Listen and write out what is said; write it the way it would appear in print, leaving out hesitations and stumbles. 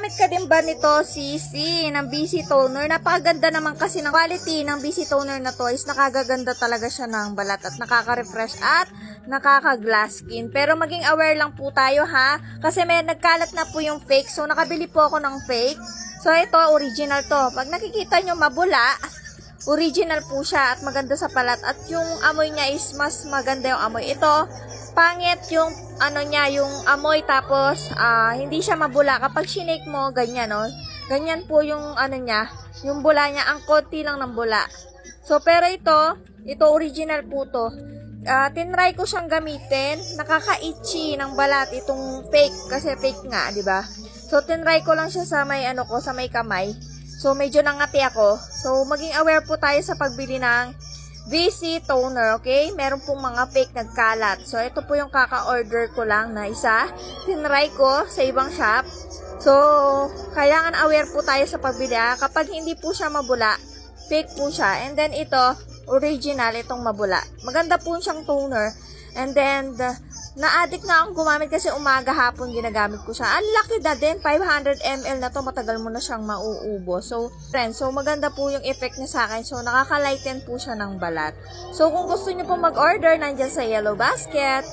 Gumamit ka din ba nito, Sisi, ng BC Toner? Napakaganda naman kasi ng quality ng BC Toner na to is nakagaganda talaga siya ng balat at nakaka-refresh at nakaka-glass skin. Pero maging aware lang po tayo ha, kasi may nagkalat na po yung fake. So nakabili po ako ng fake. So ito, original to. Pag nakikita nyo mabula, original po siya at maganda sa balat. At yung amoy niya is mas maganda yung amoy. Ito, pangit yung ano niya, yung amoy tapos hindi siya mabula. Kapag sinake mo, ganyan no. Ganyan po yung ano niya, yung bula niya, ang konti lang ng bula. So pero ito original po to. Tinry ko siyang gamitin, nakaka-itchy ng balat itong fake kasi fake nga, 'di ba? So tinry ko lang siya sa may ano ko, sa may kamay. So medyo nangati ako. So maging aware po tayo sa pagbili ng BC Toner, okay? Meron pong mga fake nagkalat. So, ito po yung kaka-order ko lang na isa. Tinry ko sa ibang shop. So, kailangan aware po tayo sa pagbili. Kapag hindi po siya mabula, fake po siya. And then, ito, original, itong mabula. Maganda po siyang toner. And then, na-addict na akong gumamit kasi umaga hapon ginagamit ko siya. Ang laki na din, 500 ml na to, matagal mo na siyang mauubo. So, friends, so maganda po yung effect niya sa akin. So, nakaka-lighten po siya ng balat. So, kung gusto niyo po mag-order, nandyan sa yellow basket.